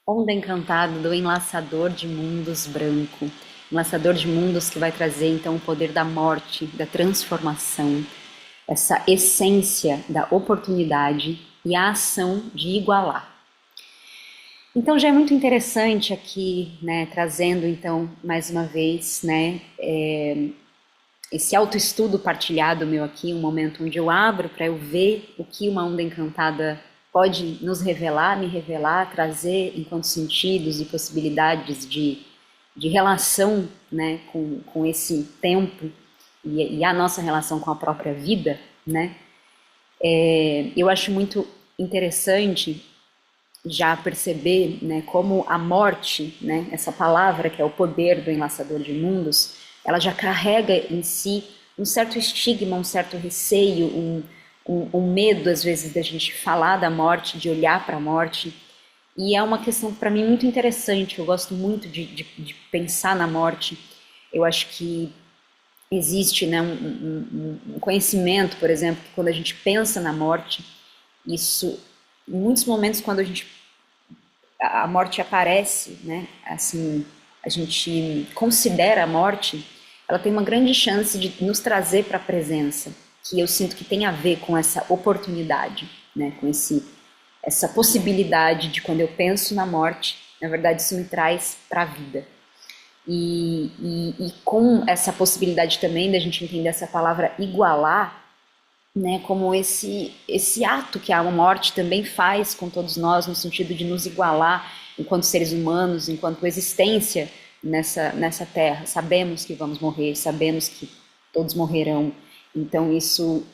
Onda Encantada do Enlaçador de Mundos Branco. Enlaçador de Mundos que vai trazer então o poder da morte, da transformação, essa essência da oportunidade e a ação de igualar. Então já é muito interessante aqui, né, trazendo então mais uma vez, né, esse autoestudo partilhado meu aqui, um momento onde eu abro para eu ver o que uma onda encantada pode nos revelar, me revelar, trazer enquanto sentidos e possibilidades de relação, né, com esse tempo e a nossa relação com a própria vida, né? Eu acho muito interessante já perceber, né, como a morte, né, essa palavra que é o poder do enlaçador de mundos, ela já carrega em si um certo estigma, um certo receio, um medo às vezes da gente falar da morte, de olhar para a morte. E é uma questão para mim muito interessante. Eu gosto muito de pensar na morte. Eu acho que existe, né, um conhecimento, por exemplo, que quando a gente pensa na morte, isso, em muitos momentos, quando a morte aparece, né, assim, a gente considera a morte, ela tem uma grande chance de nos trazer para a presença, que eu sinto que tem a ver com essa oportunidade, né, com essa possibilidade de quando eu penso na morte, na verdade isso me traz para a vida. E com essa possibilidade também da gente entender essa palavra igualar, né, como esse ato que a morte também faz com todos nós, no sentido de nos igualar enquanto seres humanos, enquanto existência nessa terra. Sabemos que vamos morrer, sabemos que todos morrerão, então isso,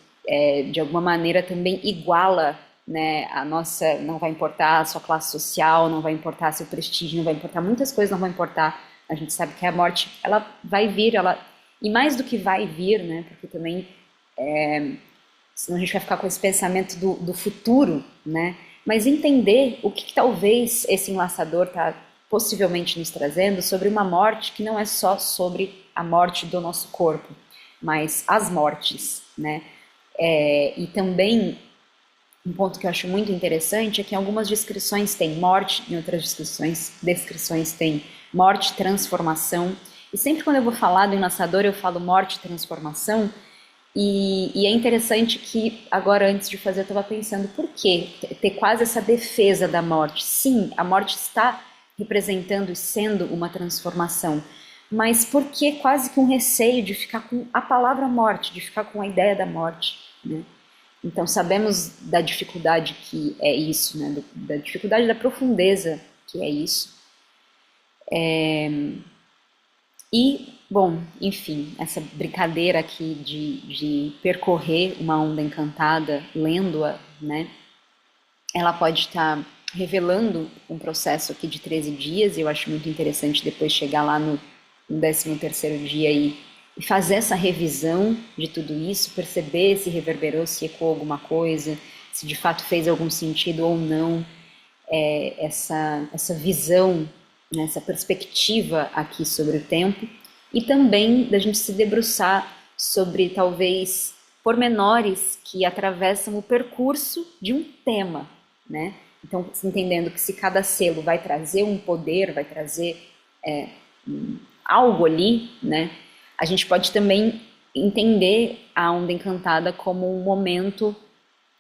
de alguma maneira, também iguala, né, a nossa, não vai importar a sua classe social, não vai importar seu prestígio, não vai importar, muitas coisas não vão importar, a gente sabe que a morte, ela vai vir, e mais do que vai vir, né, porque também senão a gente vai ficar com esse pensamento do futuro, né? Mas entender o que talvez esse enlaçador está possivelmente nos trazendo sobre uma morte que não é só sobre a morte do nosso corpo, mas as mortes, né? E também um ponto que eu acho muito interessante é que em algumas descrições tem morte, em outras descrições tem morte, transformação. E sempre quando eu vou falar do enlaçador, eu falo morte, transformação. E é interessante que agora, antes de fazer, eu estava pensando por que ter quase essa defesa da morte. Sim, a morte está representando e sendo uma transformação, mas por que quase que um receio de ficar com a palavra morte, de ficar com a ideia da morte, né? Então sabemos da dificuldade que é isso, né? Da dificuldade da profundeza que é isso. E, bom, enfim, essa brincadeira aqui de percorrer uma onda encantada, lendo-a, né? Ela pode estar revelando um processo aqui de 13 dias, e eu acho muito interessante depois chegar lá no 13º dia e fazer essa revisão de tudo isso, perceber se reverberou, se ecoou alguma coisa, se de fato fez algum sentido ou não, essa visão, né, essa perspectiva aqui sobre o tempo, e também da gente se debruçar sobre talvez pormenores que atravessam o percurso de um tema, né? Então, entendendo que se cada selo vai trazer um poder, vai trazer algo ali, né? A gente pode também entender a onda encantada como um momento,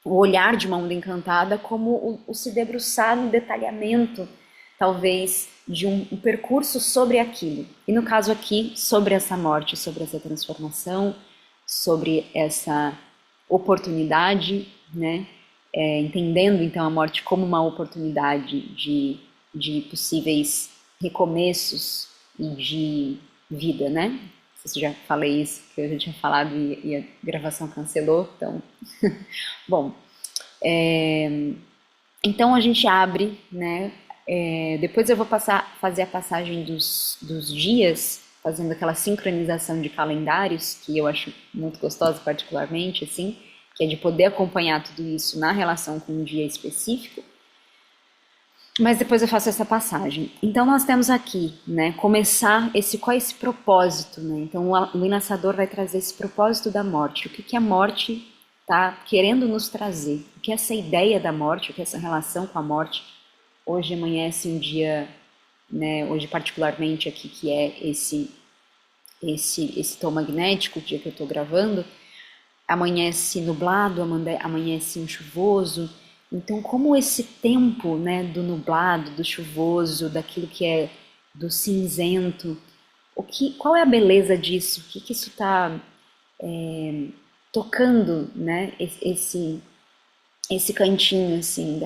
o olhar de uma onda encantada como o se debruçar no detalhamento, talvez, de um percurso sobre aquilo. E no caso aqui, sobre essa morte, sobre essa transformação, sobre essa oportunidade, né? Entendendo então a morte como uma oportunidade de possíveis recomeços e de vida, né? Não sei se já falei isso, que eu já tinha falado e a gravação cancelou, então... Bom, então a gente abre, né? Depois eu vou fazer a passagem dos dias, fazendo aquela sincronização de calendários, que eu acho muito gostosa particularmente, assim, que é de poder acompanhar tudo isso na relação com um dia específico. Mas depois eu faço essa passagem. Então nós temos aqui, né, começar qual é esse propósito, né? Então o enlaçador vai trazer esse propósito da morte. O que a morte está querendo nos trazer? O que essa ideia da morte, o que essa relação com a morte Hoje amanhece um dia, né, hoje particularmente aqui, que é esse tom magnético, o dia que eu estou gravando, amanhece nublado, amanhece chuvoso. Então, como esse tempo, né, do nublado, do chuvoso, daquilo que é do cinzento, qual é a beleza disso? O que que isso está tocando, né, esse cantinho assim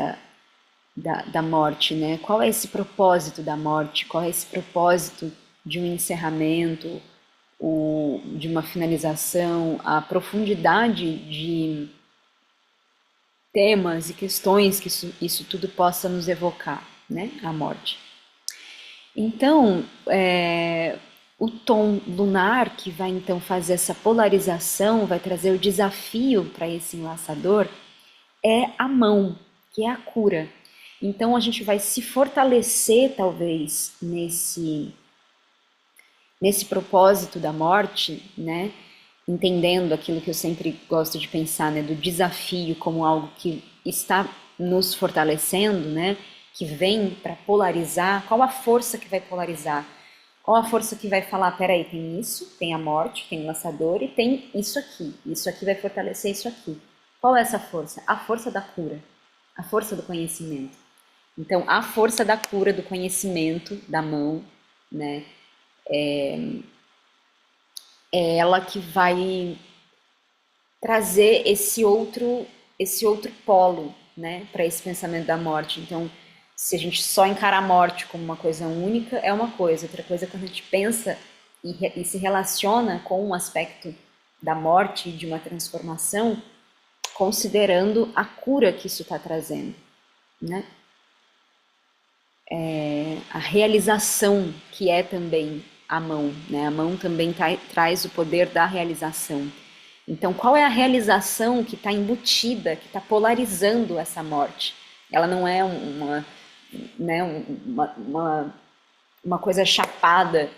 da morte, né? Qual é esse propósito da morte? Qual é esse propósito de um encerramento, de uma finalização, a profundidade de temas e questões que isso tudo possa nos evocar, né? A morte. Então, o tom lunar que vai então fazer essa polarização, vai trazer o desafio para esse enlaçador, é a mão, que é a cura. Então a gente vai se fortalecer talvez nesse propósito da morte, né? Entendendo aquilo que eu sempre gosto de pensar, né, do desafio como algo que está nos fortalecendo, né, que vem para polarizar. Qual a força que vai polarizar? Qual a força que vai falar, peraí, tem isso, tem a morte, tem o laçador e tem isso aqui vai fortalecer isso aqui. Qual é essa força? A força da cura, a força do conhecimento. Então, a força da cura, do conhecimento, da mão, né, é ela que vai trazer esse outro polo, né, para esse pensamento da morte. Então, se a gente só encara a morte como uma coisa única, é uma coisa. Outra coisa é quando a gente pensa e se relaciona com um aspecto da morte, de uma transformação, considerando a cura que isso está trazendo, né? A realização que é também a mão, né? A mão também traz o poder da realização. Então, qual é a realização que está embutida, que está polarizando essa morte? Ela não é né, uma coisa chapada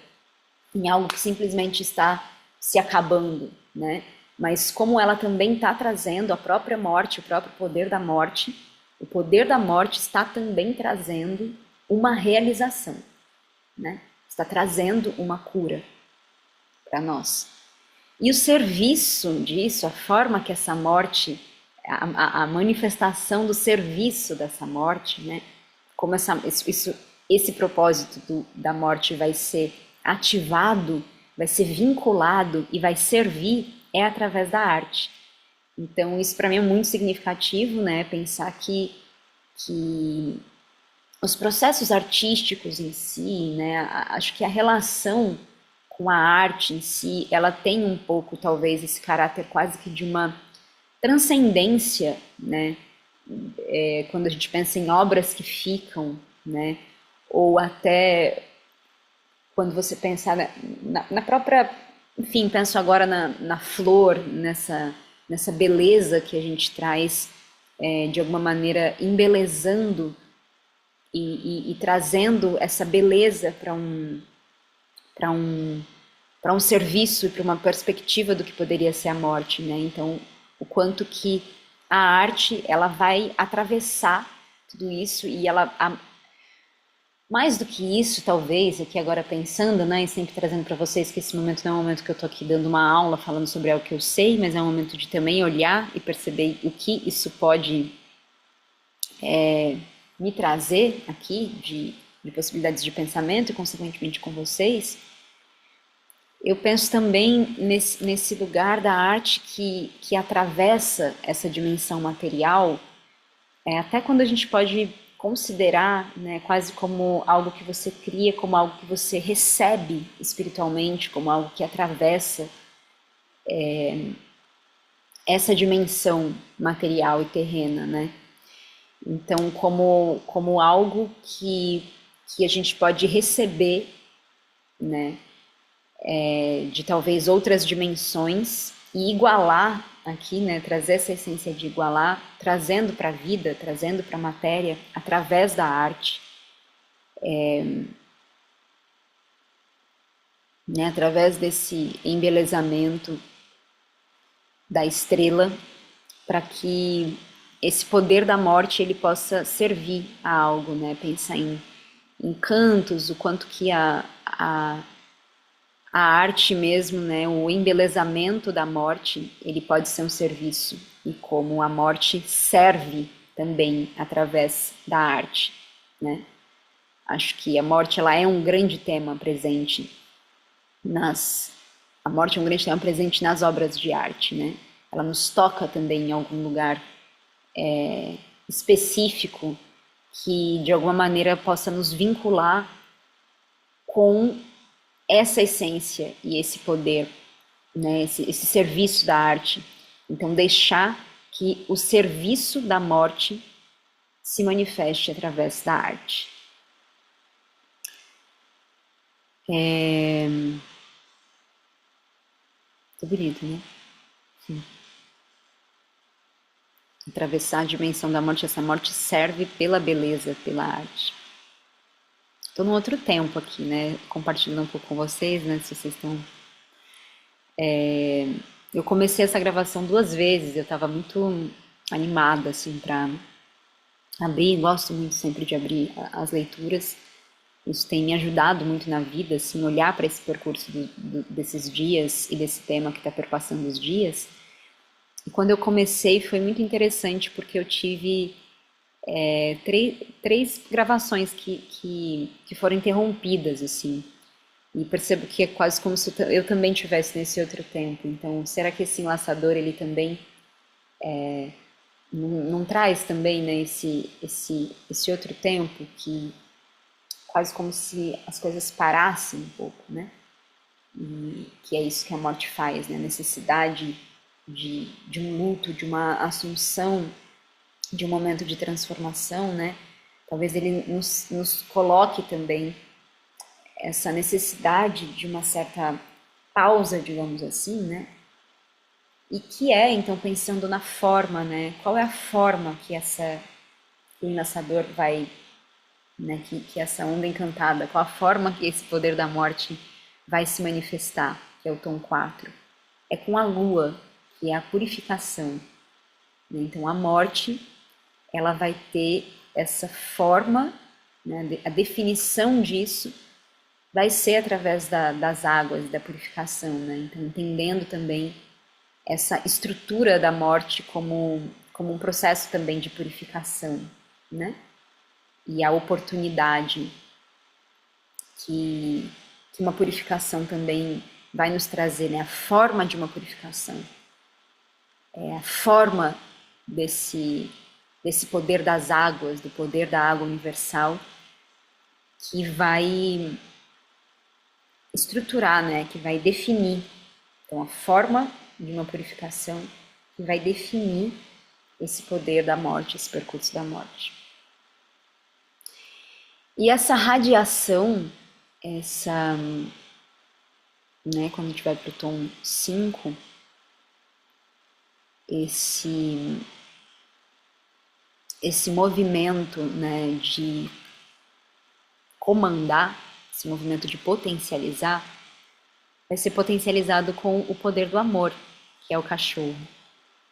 em algo que simplesmente está se acabando, né? Mas como ela também está trazendo a própria morte, o próprio poder da morte, o poder da morte está também trazendo uma realização, né? Está trazendo uma cura para nós. E o serviço disso, a forma que essa morte, a manifestação do serviço dessa morte, né? Como esse propósito da morte vai ser ativado, vai ser vinculado e vai servir é através da arte. Então isso para mim é muito significativo, né? Pensar que os processos artísticos em si, né? Acho que a relação com a arte em si, ela tem um pouco, talvez, esse caráter quase que de uma transcendência, né? Quando a gente pensa em obras que ficam, né? Ou até quando você pensa na própria, enfim, penso agora na flor, nessa beleza que a gente traz, de alguma maneira, embelezando e trazendo essa beleza para um, para um serviço e para uma perspectiva do que poderia ser a morte, né? Então, o quanto que a arte ela vai atravessar tudo isso e mais do que isso, talvez, aqui agora pensando, né, e sempre trazendo para vocês que esse momento não é um momento que eu estou aqui dando uma aula falando sobre algo que eu sei, mas é um momento de também olhar e perceber o que isso pode me trazer aqui de possibilidades de pensamento e, consequentemente, com vocês. Eu penso também nesse lugar da arte que atravessa essa dimensão material, até quando a gente pode considerar, né, quase como algo que você cria, como algo que você recebe espiritualmente, como algo que atravessa essa dimensão material e terrena, né? Então, como algo que a gente pode receber, né, de talvez outras dimensões e igualar aqui, né, trazer essa essência de igualar, trazendo para a vida, trazendo para a matéria, através da arte, né, através desse embelezamento da estrela, para que esse poder da morte ele possa servir a algo, né? Pensar em cantos, o quanto que a arte mesmo, né? O embelezamento da morte, ele pode ser um serviço e como a morte serve também através da arte, né? Acho que a morte ela é um grande tema presente nas a morte é um grande tema presente nas obras de arte, né? Ela nos toca também em algum lugar específico que de alguma maneira possa nos vincular com essa essência e esse poder, né? Esse serviço da arte. Então deixar que o serviço da morte se manifeste através da arte. Muito bonito, né? Sim. Atravessar a dimensão da morte, essa morte serve pela beleza, pela arte. Estou num outro tempo aqui, né? Compartilhando um pouco com vocês, né? Se vocês estão. Eu comecei essa gravação 2 vezes, eu estava muito animada, assim, para abrir. Gosto muito sempre de abrir as leituras. Isso tem me ajudado muito na vida, assim, olhar para esse percurso desses dias e desse tema que está perpassando os dias. E quando eu comecei foi muito interessante porque eu tive três gravações que foram interrompidas, assim. E percebo que é quase como se eu também tivesse nesse outro tempo. Então, será que esse enlaçador, ele também não traz também, né, esse outro tempo que quase como se as coisas parassem um pouco, né? E que é isso que a morte faz, né? A necessidade de um luto, de uma assunção, de um momento de transformação, né? Talvez ele nos coloque também essa necessidade de uma certa pausa, digamos assim, né? E que é, então, pensando na forma, né? Qual é a forma que que o enlaçador vai, né? Que essa onda encantada, qual a forma que esse poder da morte vai se manifestar, que é o tom 4? É com a lua, que é a purificação. Né? Então, a morte, ela vai ter essa forma, né? A definição disso vai ser através das águas, da purificação, né? Então, entendendo também essa estrutura da morte como um processo também de purificação, né? E a oportunidade que uma purificação também vai nos trazer, né? A forma de uma purificação, a forma desse poder das águas, do poder da água universal, que vai estruturar, né? Que vai definir. Então, a forma de uma purificação que vai definir esse poder da morte, esse percurso da morte. E essa radiação, né, quando a gente vai para o tom 5, esse movimento, né, de comandar, esse movimento de potencializar, vai ser potencializado com o poder do amor, que é o cachorro.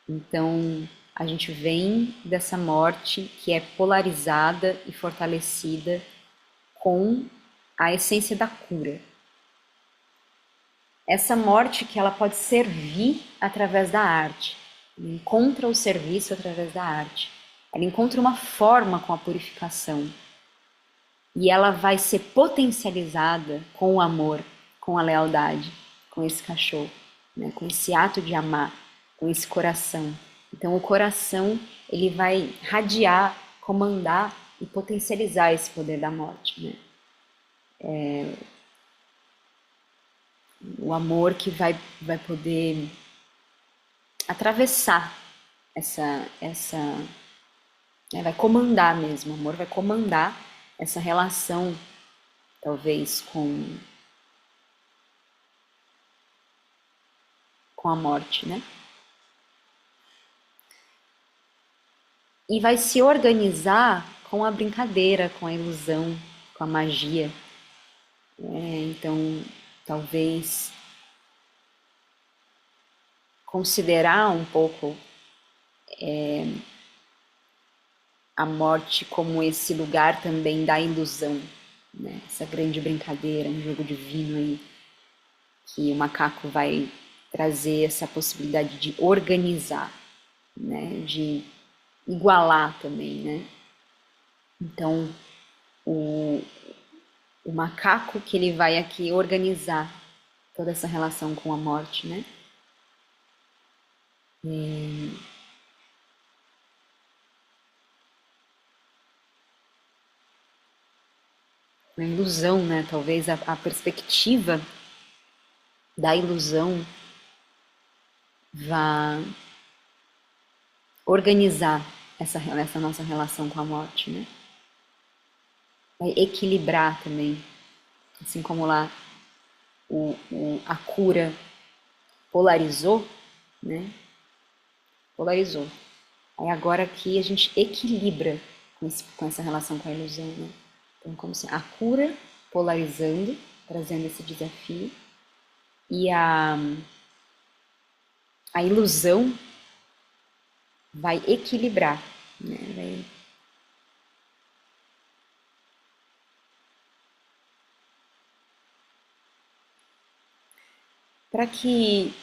Então, a gente vem dessa morte que é polarizada e fortalecida com a essência da cura. Essa morte que ela pode servir através da arte. Ela encontra o serviço através da arte. Ela encontra uma forma com a purificação. E ela vai ser potencializada com o amor, com a lealdade, com esse cachorro, né? Com esse ato de amar, com esse coração. Então o coração ele vai radiar, comandar e potencializar esse poder da morte, né? O amor que vai poder atravessar essa né, vai comandar mesmo, o amor vai comandar essa relação, talvez, com a morte, né? E vai se organizar com a brincadeira, com a ilusão, com a magia. Então, talvez considerar um pouco a morte como esse lugar também da ilusão, né? Essa grande brincadeira, um jogo divino aí, que o macaco vai trazer essa possibilidade de organizar, né? De igualar também, né? Então, o, o macaco que ele vai aqui organizar toda essa relação com a morte, né? A ilusão, né? Talvez a perspectiva da ilusão vá organizar essa nossa relação com a morte, né? Vai equilibrar também, assim como lá a cura polarizou, né? Polarizou. Aí agora aqui a gente equilibra com essa relação com a ilusão, né? Então, como se a cura polarizando, trazendo esse desafio, e a ilusão vai equilibrar, né? Para que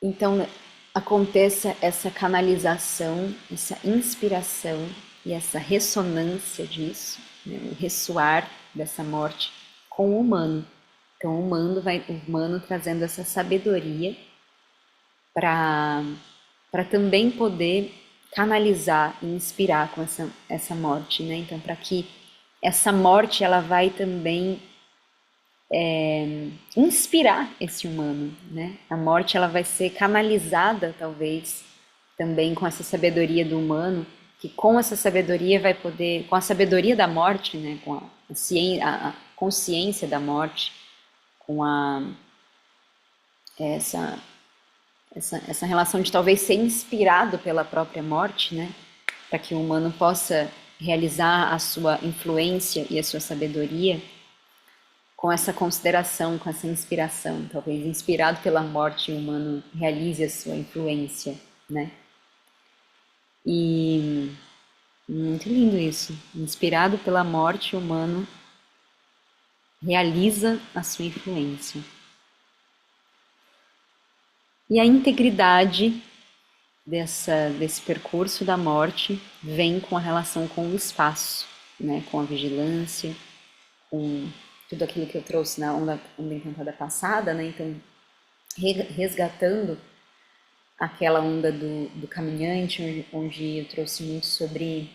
então aconteça essa canalização, essa inspiração e essa ressonância disso, né? O ressoar dessa morte com o humano. Então o humano trazendo essa sabedoria para também poder canalizar e inspirar com essa morte, né? Então, para que essa morte ela vai também inspirar esse humano, né? A morte ela vai ser canalizada, talvez, também com essa sabedoria do humano, que com essa sabedoria vai poder, com a sabedoria da morte, né? Com a consciência da morte, com essa essa relação de talvez ser inspirado pela própria morte, né? Para que o humano possa realizar a sua influência e a sua sabedoria com essa consideração, com essa inspiração. Talvez inspirado pela morte, o humano realize a sua influência, né? E muito lindo isso. Inspirado pela morte, o humano realiza a sua influência. E a integridade desse percurso da morte vem com a relação com o espaço, né? Com a vigilância, com tudo aquilo que eu trouxe na onda encantada passada, né? Então, resgatando aquela onda do caminhante, onde eu trouxe muito sobre,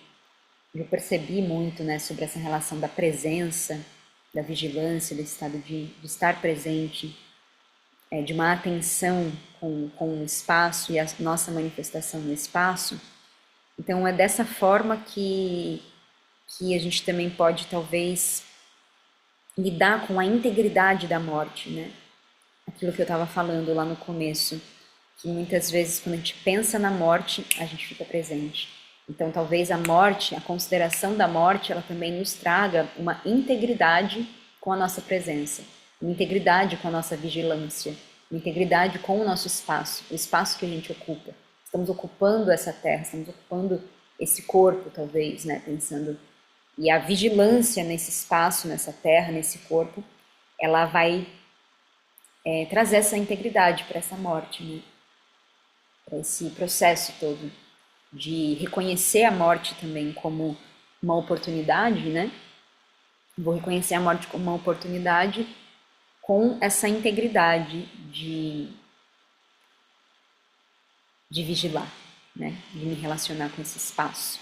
eu percebi muito, né? Sobre essa relação da presença, da vigilância, do estado de estar presente, de uma atenção com o espaço e a nossa manifestação no espaço. Então é dessa forma que a gente também pode talvez lidar com a integridade da morte, né? Aquilo que eu estava falando lá no começo, que muitas vezes quando a gente pensa na morte, a gente fica presente. Então talvez a morte, a consideração da morte, ela também nos traga uma integridade com a nossa presença, uma integridade com a nossa vigilância, uma integridade com o nosso espaço, o espaço que a gente ocupa. Estamos ocupando essa terra, estamos ocupando esse corpo, talvez, né? Pensando. E a vigilância nesse espaço, nessa terra, nesse corpo, ela vai trazer essa integridade para essa morte, né? Para esse processo todo de reconhecer a morte também como uma oportunidade, né? Vou reconhecer a morte como uma oportunidade com essa integridade de vigilar, né? De me relacionar com esse espaço.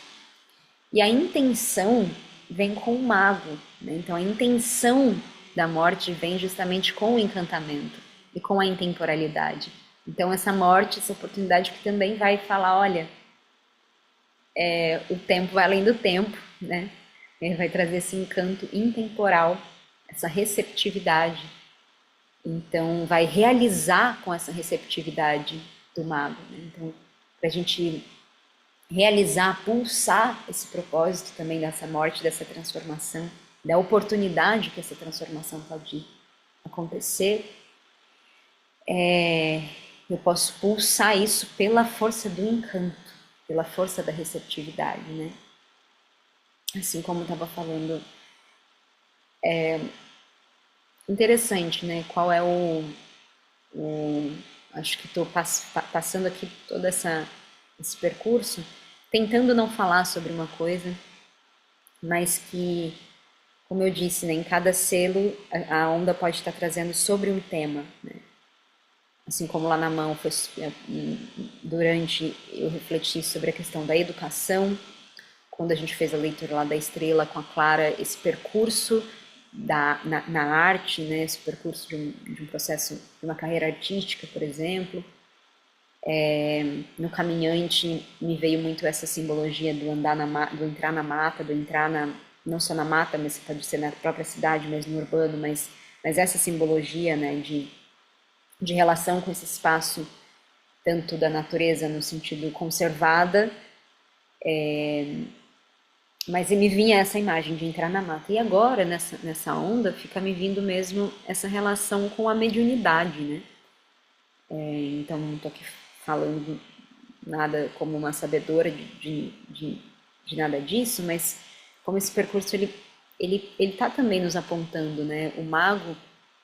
E a intenção vem com o mago, né? Então a intenção da morte vem justamente com o encantamento e com a intemporalidade. Então essa morte, essa oportunidade que também vai falar, olha, o tempo vai além do tempo, né? Ele vai trazer esse encanto intemporal, essa receptividade. Então vai realizar com essa receptividade do mago, né? Então, para a gente realizar, pulsar esse propósito também dessa morte, dessa transformação, da oportunidade que essa transformação pode acontecer, eu posso pulsar isso pela força do encanto, pela força da receptividade, né? assim como estava falando, interessante, né? Qual é acho que estou passando aqui todo esse percurso, tentando não falar sobre uma coisa, mas que, como eu disse, né, em cada selo a onda pode estar trazendo sobre um tema, né? Assim como lá na mão foi, durante eu refleti sobre a questão da educação, quando a gente fez a leitura lá da estrela com a Clara, esse percurso na arte, né, esse percurso de um processo, de uma carreira artística, por exemplo. No caminhante me veio muito essa simbologia do andar do entrar na mata, do entrar não só na mata, mas pode ser na própria cidade, mas no urbano, mas essa simbologia, né, de relação com esse espaço, tanto da natureza no sentido conservada, mas me vinha essa imagem de entrar na mata. E agora, nessa onda, fica me vindo mesmo essa relação com a mediunidade, né? Então, não estou aqui falando nada como uma sabedora de nada disso, mas como esse percurso ele tá também nos apontando, né? O mago,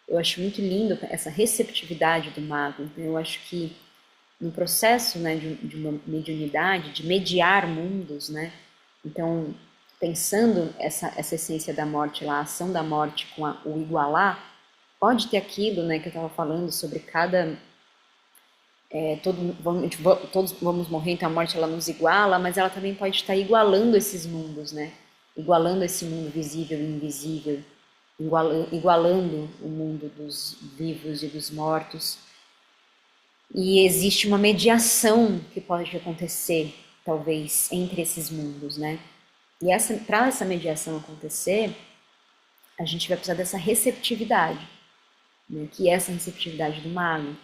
eu acho muito lindo essa receptividade do mago. Então, eu acho que no processo, né, de uma mediunidade, de mediar mundos, né? Então, pensando essa essência da morte lá, a ação da morte com o igualar, pode ter aquilo, né, que eu estava falando sobre cada todos vamos morrer, então a morte ela nos iguala, mas ela também pode estar igualando esses mundos, né? Igualando esse mundo visível e invisível, igualando o mundo dos vivos e dos mortos. E existe uma mediação que pode acontecer, talvez, entre esses mundos, né? E para essa mediação acontecer, a gente vai precisar dessa receptividade, né? Que é essa receptividade do mago.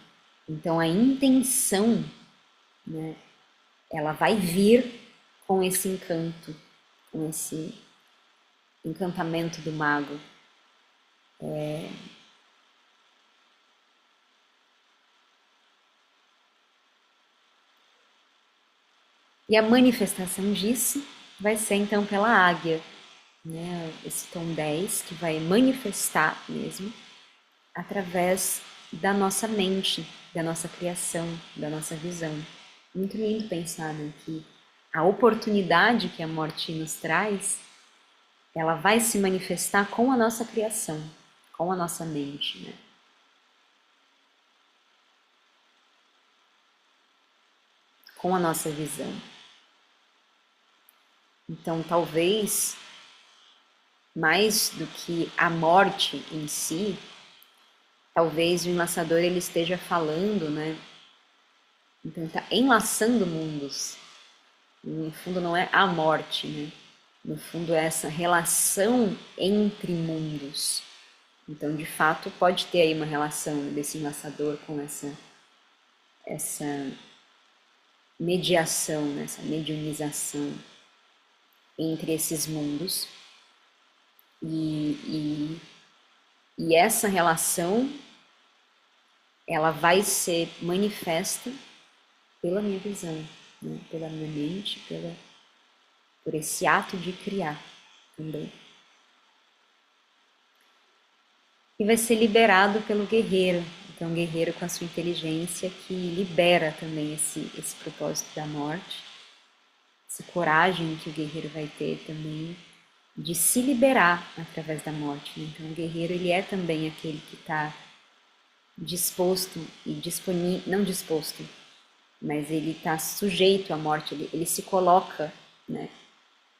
Então a intenção, né, ela vai vir com esse encanto, com esse encantamento do mago. E a manifestação disso vai ser então pela águia, né? Esse tom 10 que vai manifestar mesmo através da nossa mente, da nossa criação, da nossa visão. Muito lindo pensar, né, que a oportunidade que a morte nos traz, ela vai se manifestar com a nossa criação, com a nossa mente, né? Com a nossa visão. Então, talvez, mais do que a morte em si, talvez o enlaçador ele esteja falando, né? Então, está enlaçando mundos. No fundo, não é a morte, né? No fundo, é essa relação entre mundos. Então, de fato, pode ter aí uma relação desse enlaçador com essa mediação, né? Essa mediunização entre esses mundos. E essa relação, ela vai ser manifesta pela minha visão, né? Pela minha mente, por esse ato de criar também. E vai ser liberado pelo guerreiro. Então, o guerreiro com a sua inteligência que libera também esse propósito da morte, essa coragem que o guerreiro vai ter também de se liberar através da morte. Né? Então, o guerreiro ele é também aquele que está disposto e disponível, não disposto, mas ele está sujeito à morte, ele se coloca, né,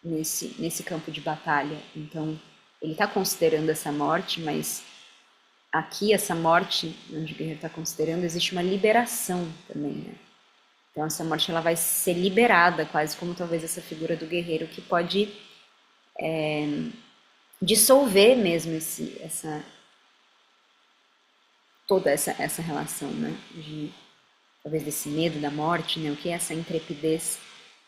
nesse campo de batalha. Então, ele está considerando essa morte, mas aqui, essa morte, onde o guerreiro está considerando, existe uma liberação também, né? Então, essa morte ela vai ser liberada, quase como talvez essa figura do guerreiro que pode dissolver mesmo toda essa relação, né? Talvez desse medo da morte, né? O que é essa intrepidez,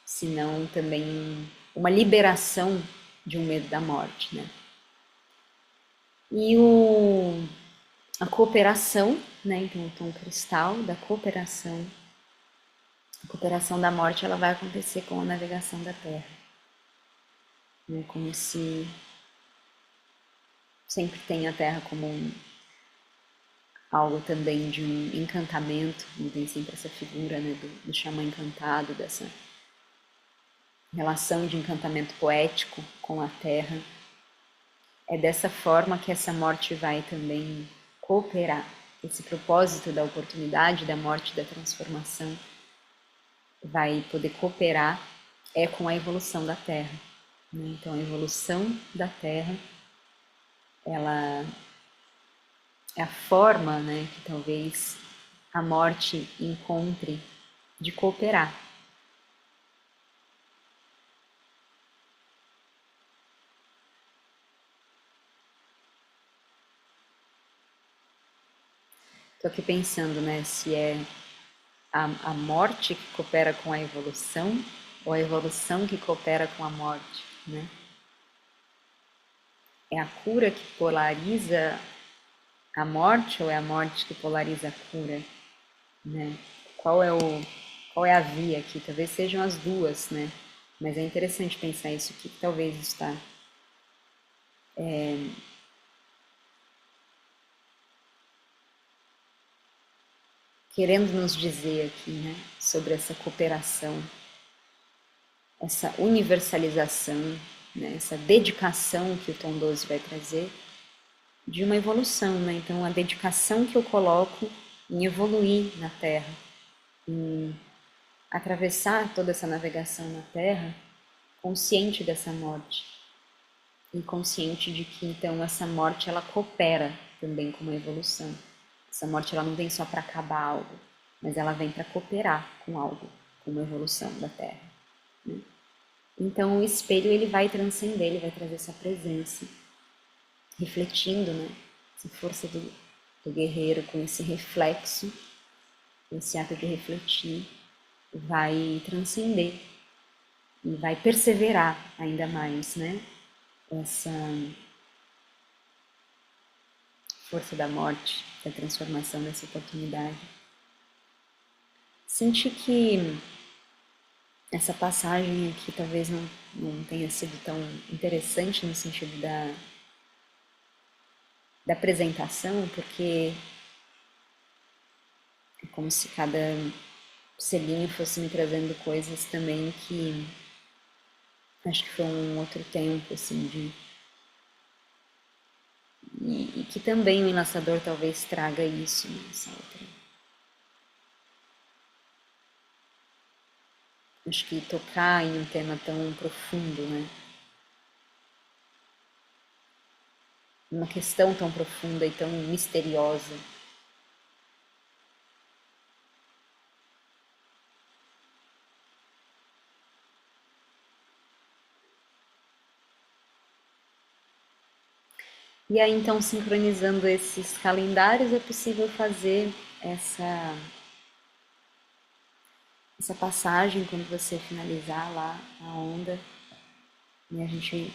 se não também uma liberação de um medo da morte, né? E a cooperação, né? Então, o tom cristal da cooperação. A cooperação da morte ela vai acontecer com a navegação da Terra. né? Como se sempre tem a Terra como algo também de um encantamento, e tem sempre essa figura, né, do xamã encantado, dessa relação de encantamento poético com a Terra. É dessa forma que essa morte vai também cooperar. Esse propósito da oportunidade, da morte, da transformação, vai poder cooperar com a evolução da Terra. Então, a evolução da Terra, ela é a forma, né, que talvez a morte encontre de cooperar. Estou aqui pensando, né, se é a morte que coopera com a evolução ou a evolução que coopera com a morte, né? É a cura que polariza a morte ou é a morte que polariza a cura, né? Qual é a via aqui? Talvez sejam as duas, né? Mas é interessante pensar isso, que talvez está querendo nos dizer aqui, né? Sobre essa cooperação, essa universalização, né? Essa dedicação que o Tom 12 vai trazer de uma evolução, né? Então, a dedicação que eu coloco em evoluir na Terra, em atravessar toda essa navegação na Terra, consciente dessa morte e consciente de que então essa morte ela coopera também com uma evolução. Essa morte ela não vem só para acabar algo, mas ela vem para cooperar com algo, com uma evolução da Terra. Né? Então o espelho ele vai transcender, ele vai trazer essa presença, refletindo, né? Essa força do guerreiro com esse reflexo, esse ato de refletir, vai transcender e vai perseverar ainda mais, né? Essa força da morte, da transformação dessa oportunidade. Senti que essa passagem aqui talvez não tenha sido tão interessante no sentido da apresentação, porque é como se cada selinho fosse me trazendo coisas também que acho que foi um outro tempo, assim, e que também o enlaçador talvez traga isso nessa outra. Acho que tocar em um tema tão profundo, né? Uma questão tão profunda e tão misteriosa. E aí, então, sincronizando esses calendários, é possível fazer essa passagem quando você finalizar lá a onda. E a gente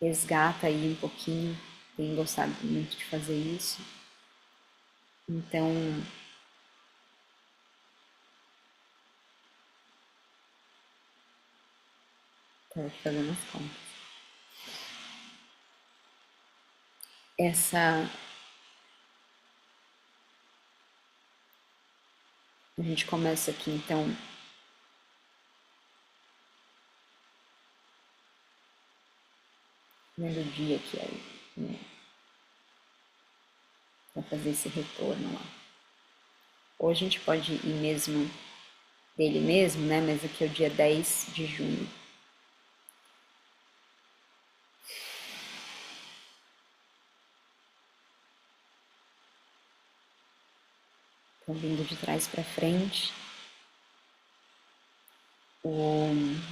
resgata aí um pouquinho. Tenho gostado muito de fazer isso. Então, estou fazendo as contas. A gente começa aqui, então, primeiro dia que é, né, para fazer esse retorno lá. Ou a gente pode ir mesmo dele mesmo, né? Mas aqui é o dia 10 de junho. Então, vindo de trás para frente.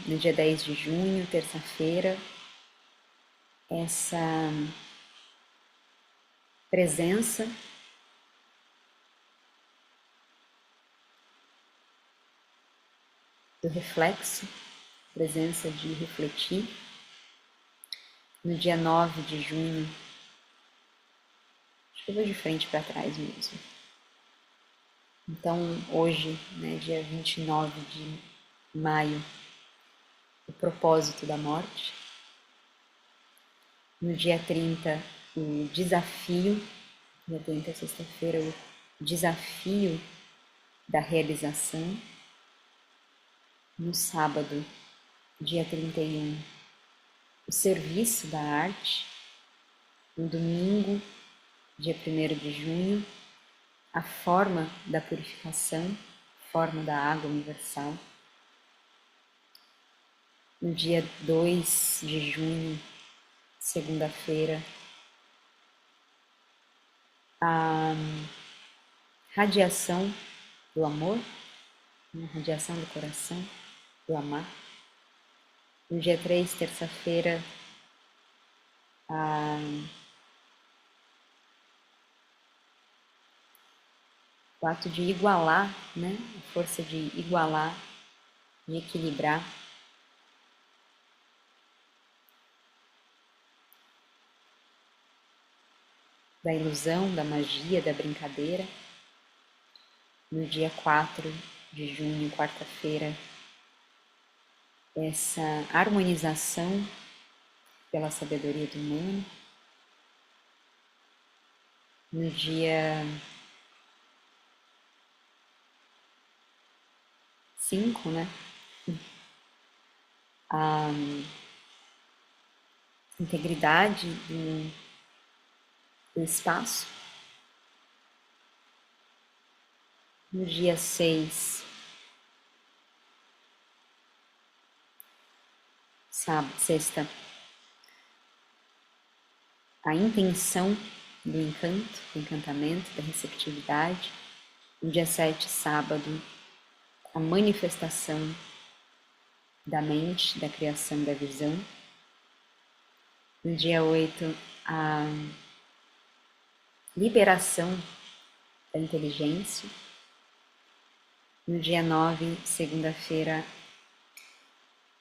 No dia 10 de junho, terça-feira, essa presença do reflexo, presença de refletir. No dia 9 de junho, acho que eu vou de frente para trás mesmo. Então, hoje, né, dia 29 de maio, o propósito da morte. No dia 30, o desafio, dia 30, sexta-feira, o desafio da realização. No sábado, dia 31, o serviço da arte. No domingo, dia 1º de junho, a forma da purificação, forma da água universal. No dia 2 de junho, segunda-feira, a radiação do amor, a radiação do coração, do amar. No dia 3, terça-feira, o ato de igualar, né? A força de igualar, de equilibrar. Da ilusão, da magia, da brincadeira. No dia 4 de junho, quarta-feira, essa harmonização pela sabedoria do humano. No dia 5, né? A integridade do espaço. No dia 6, sexta, a intenção do encanto, do encantamento, da receptividade. No dia 7, sábado, a manifestação da mente, da criação da visão. No dia 8, a liberação da inteligência. No dia 9, segunda-feira,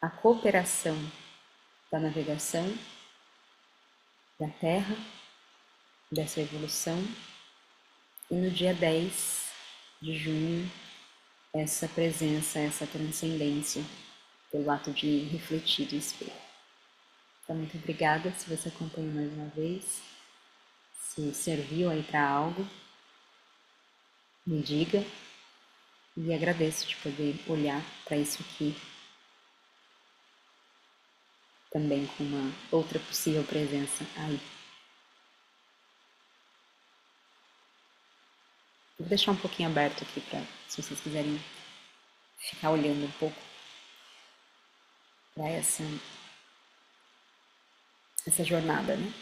a cooperação da navegação da Terra, dessa evolução. E no dia 10 de junho, essa presença, essa transcendência pelo ato de refletir do espelho. Então, muito obrigada se você acompanhou mais uma vez. Se serviu aí para algo, me diga. E agradeço de poder olhar para isso aqui também com uma outra possível presença aí. Vou deixar um pouquinho aberto aqui para, se vocês quiserem ficar olhando um pouco para essa jornada, né?